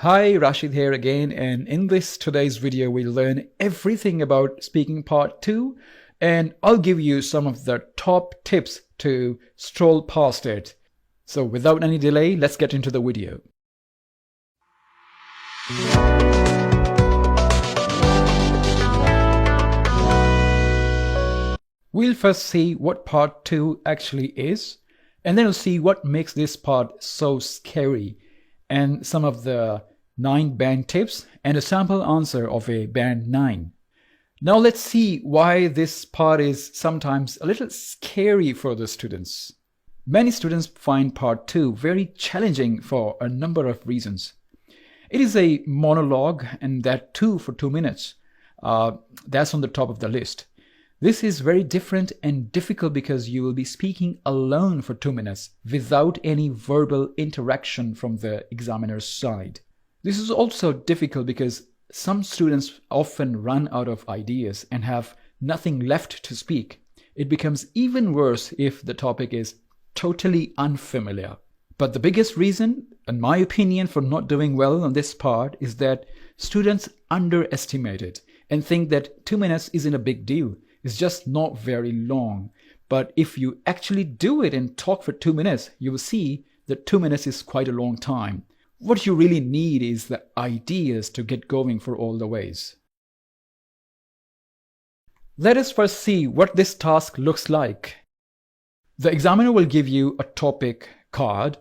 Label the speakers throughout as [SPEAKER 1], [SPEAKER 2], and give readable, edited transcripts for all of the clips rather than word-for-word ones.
[SPEAKER 1] Hi, Rashid here again, and in today's video we'll learn everything about speaking part 2, and I'll give you some of the top tips to stroll past it. So without any delay, let's get into the video. We'll first see what part 2 actually is, and then we'll see what makes this part so scary, and some of the 9 band tips and a sample answer of a band 9. Now let's see why this part is sometimes a little scary for the students. Many students find part 2 very challenging for a number of reasons. It is a monologue, and that too for 2 minutes. That's on the top of the list. This is very different and difficult because you will be speaking alone for 2 minutes without any verbal interaction from the examiner's side. This is also difficult because some students often run out of ideas and have nothing left to speak. It becomes even worse if the topic is totally unfamiliar. But the biggest reason, in my opinion, for not doing well on this part is that students underestimate it and think that 2 minutes isn't a big deal. It's just not very long. But if you actually do it and talk for 2 minutes, you will see that 2 minutes is quite a long time. What you really need is the ideas to get going for all the ways. Let us first see what this task looks like. The examiner will give you a topic card,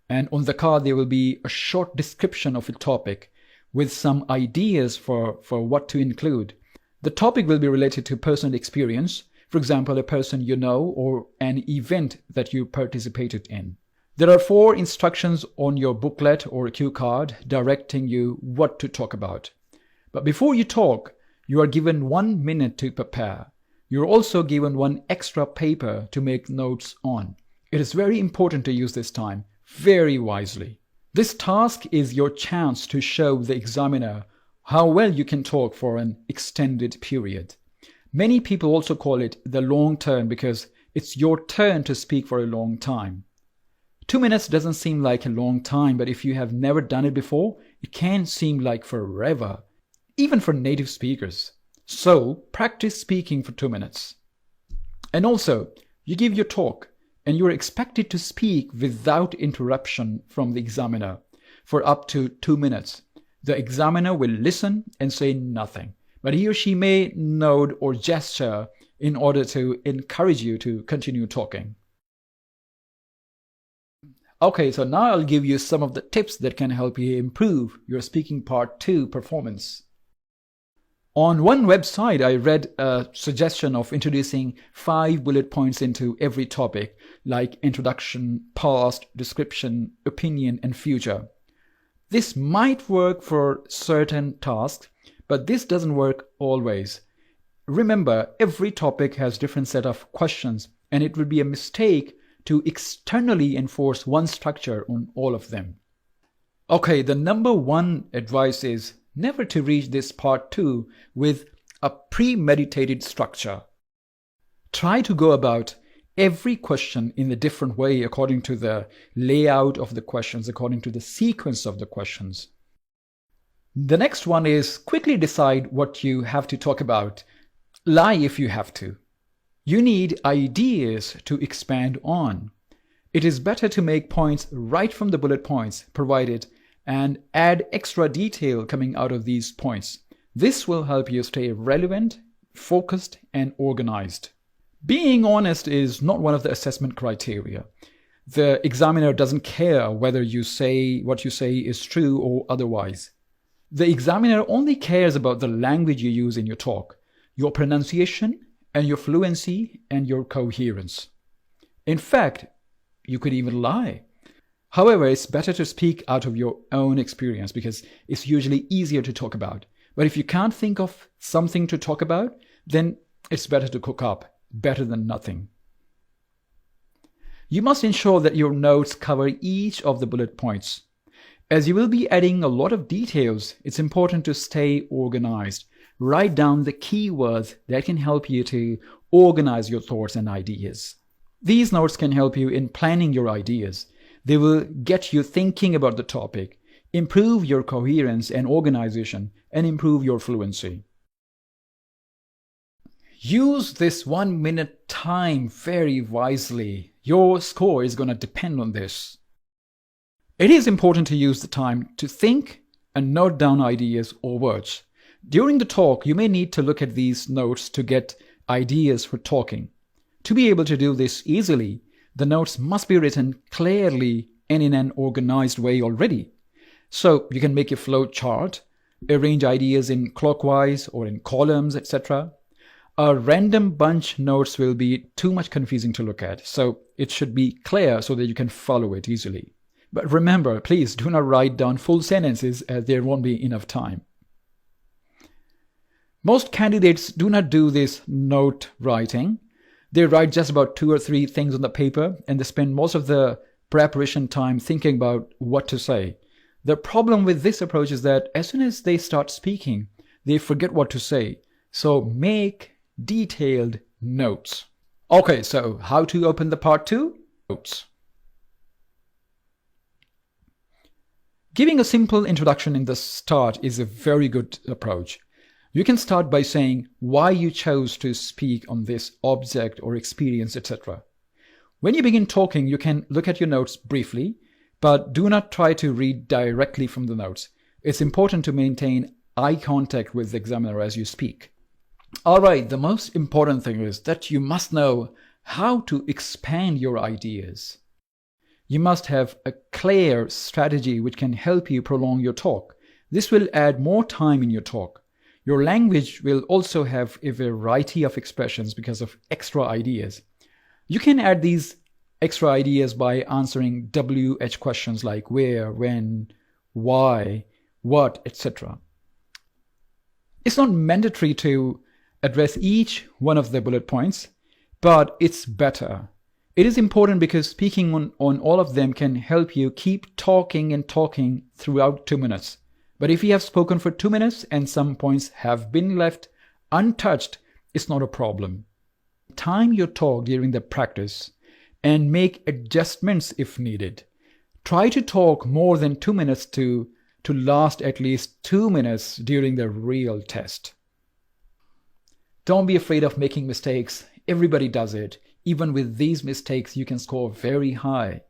[SPEAKER 1] and on the card there will be a short description of a topic with some ideas for what to include. The topic will be related to personal experience, for example, a person you know or an event that you participated in. There are 4 instructions on your booklet or cue card directing you what to talk about. But before you talk, you are given 1 minute to prepare. You're also given 1 extra paper to make notes on. It is very important to use this time very wisely. This task is your chance to show the examiner how well you can talk for an extended period. Many people also call it the long turn because it's your turn to speak for a long time. 2 minutes doesn't seem like a long time, but if you have never done it before, it can seem like forever, even for native speakers. So practice speaking for 2 minutes. And also, you give your talk and you're expected to speak without interruption from the examiner for up to 2 minutes. The examiner will listen and say nothing, but he or she may nod or gesture in order to encourage you to continue talking. Okay, so now I'll give you some of the tips that can help you improve your speaking part 2 performance. On one website, I read a suggestion of introducing 5 bullet points into every topic, like introduction, past, description, opinion, and future. This might work for certain tasks, but this doesn't work always. Remember, every topic has different set of questions, and it would be a mistake to externally enforce one structure on all of them. Okay, the number 1 advice is never to reach this part 2 with a premeditated structure. Try to go about every question in a different way according to the layout of the questions, according to the sequence of the questions. The next one is quickly decide what you have to talk about. Lie if you have to. You need ideas to expand on. It is better to make points right from the bullet points provided and add extra detail coming out of these points. This will help you stay relevant, focused, and organized. Being honest is not one of the assessment criteria. The examiner doesn't care whether what you say is true or otherwise. The examiner only cares about the language you use in your talk, your pronunciation, and your fluency and your coherence. In fact, you could even lie. However, it's better to speak out of your own experience because it's usually easier to talk about. But if you can't think of something to talk about, then it's better to cook up. Better than nothing. You must ensure that your notes cover each of the bullet points. As you will be adding a lot of details, it's important to stay organized. Write down the keywords that can help you to organize your thoughts and ideas. These notes can help you in planning your ideas. They will get you thinking about the topic. improve your coherence and organization, and improve your fluency. Use this 1 minute time very wisely. Your score is going to depend on this. It is important to use the time to think and note down ideas or words. During the talk, you may need to look at these notes to get ideas for talking. To be able to do this easily, the notes must be written clearly and in an organized way already. So you can make a flow chart, arrange ideas in clockwise or in columns, etc. A random bunch notes will be too much confusing to look at, so it should be clear so that you can follow it easily. But remember, please do not write down full sentences as there won't be enough time. Most candidates do not do this note writing. They write just about 2 or 3 things on the paper and they spend most of the preparation time thinking about what to say. The problem with this approach is that as soon as they start speaking, they forget what to say. So make detailed notes. Okay, so how to open the part 2? Notes. Giving a simple introduction in the start is a very good approach. You can start by saying why you chose to speak on this object or experience, etc. When you begin talking, you can look at your notes briefly, but do not try to read directly from the notes. It's important to maintain eye contact with the examiner as you speak. Alright, the most important thing is that you must know how to expand your ideas. You must have a clear strategy which can help you prolong your talk. This will add more time in your talk. Your language will also have a variety of expressions because of extra ideas. You can add these extra ideas by answering WH questions like where, when, why, what, etc. It's not mandatory to address each one of the bullet points, but it's better. It is important because speaking on all of them can help you keep talking and talking throughout 2 minutes. But if you have spoken for 2 minutes and some points have been left untouched, it's not a problem. Time your talk during the practice and make adjustments if needed. Try to talk more than 2 minutes to last at least 2 minutes during the real test. Don't be afraid of making mistakes. Everybody does it. Even with these mistakes, you can score very high.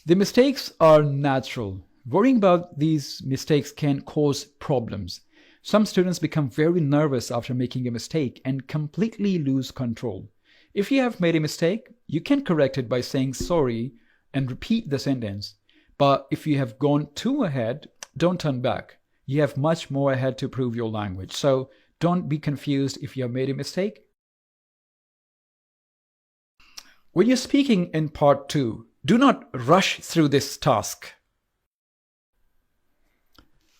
[SPEAKER 1] The mistakes are natural. Worrying about these mistakes can cause problems. Some students become very nervous after making a mistake and completely lose control. If you have made a mistake, you can correct it by saying sorry and repeat the sentence. But if you have gone too ahead, don't turn back. You have much more ahead to prove your language. So don't be confused if you have made a mistake. When you're speaking in part 2, do not rush through this task.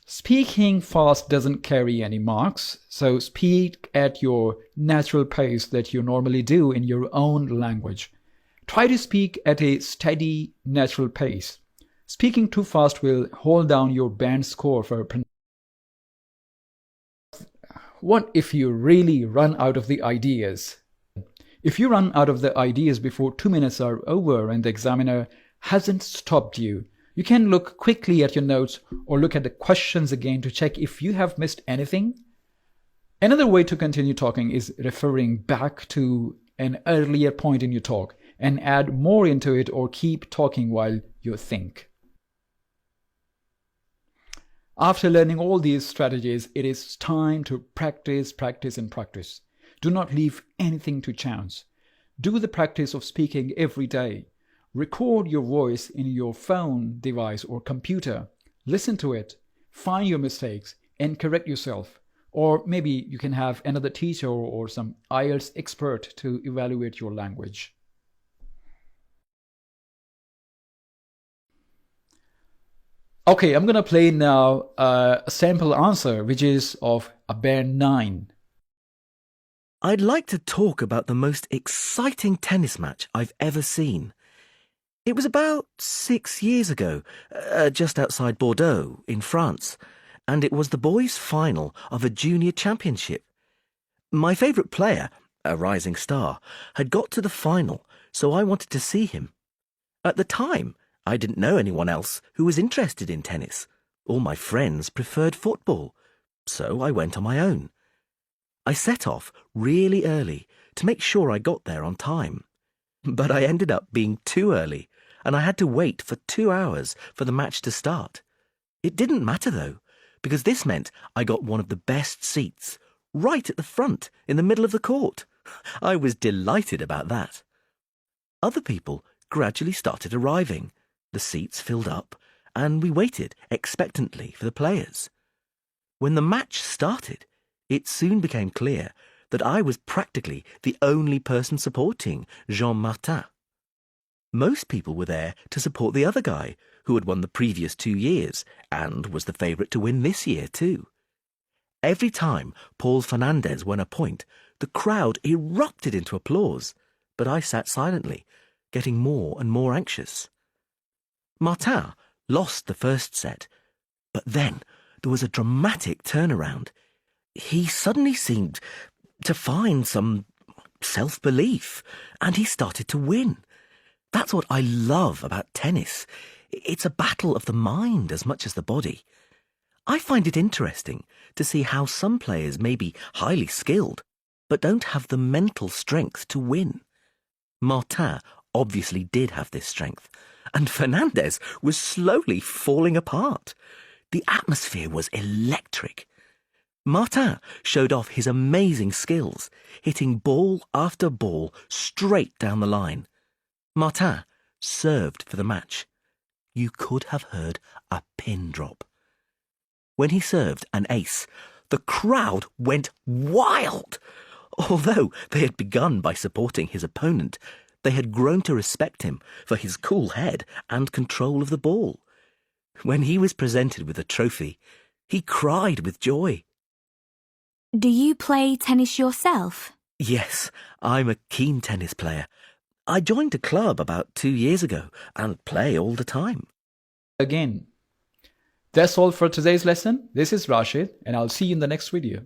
[SPEAKER 1] Speaking fast doesn't carry any marks, so speak at your natural pace that you normally do in your own language. Try to speak at a steady, natural pace. Speaking too fast will hold down your band score for pronunciation. What if you really run out of the ideas? If you run out of the ideas before 2 minutes are over and the examiner hasn't stopped you, you can look quickly at your notes or look at the questions again to check if you have missed anything. Another way to continue talking is referring back to an earlier point in your talk and add more into it or keep talking while you think. After learning all these strategies, it is time to practice, practice, and practice. Do not leave anything to chance. Do the practice of speaking every day. Record your voice in your phone device or computer. Listen to it, find your mistakes, and correct yourself. Or maybe you can have another teacher or some IELTS expert to evaluate your language. Okay, I'm going to play now a sample answer, which is of a band 9.
[SPEAKER 2] I'd like to talk about the most exciting tennis match I've ever seen. It was about 6 years ago, just outside Bordeaux in France, and it was the boys' final of a junior championship. My favourite player, a rising star, had got to the final, so I wanted to see him. At the time, I didn't know anyone else who was interested in tennis. All my friends preferred football, so I went on my own. I set off really early to make sure I got there on time. But I ended up being too early, and I had to wait for 2 hours for the match to start. It didn't matter though, because this meant I got one of the best seats, right at the front, in the middle of the court. I was delighted about that. Other people gradually started arriving. The seats filled up, and we waited expectantly for the players. When the match started, it soon became clear that I was practically the only person supporting Jean Martin. Most people were there to support the other guy, who had won the previous 2 years, and was the favourite to win this year too. Every time Paul Fernandez won a point, the crowd erupted into applause, but I sat silently, getting more and more anxious. Martin lost the first set, but then there was a dramatic turnaround. He suddenly seemed to find some self-belief, and he started to win. That's what I love about tennis. It's a battle of the mind as much as the body. I find it interesting to see how some players may be highly skilled, but don't have the mental strength to win. Martin obviously did have this strength, and Fernandez was slowly falling apart. The atmosphere was electric. Martin showed off his amazing skills, hitting ball after ball straight down the line. Martin served for the match. You could have heard a pin drop. When he served an ace, the crowd went wild. Although they had begun by supporting his opponent, they had grown to respect him for his cool head and control of the ball. When he was presented with a trophy, he cried with joy.
[SPEAKER 3] Do you play tennis yourself?
[SPEAKER 2] Yes, I'm a keen tennis player. I joined a club about 2 years ago and play all the time.
[SPEAKER 1] Again, that's all for today's lesson. This is Rashid, and I'll see you in the next video.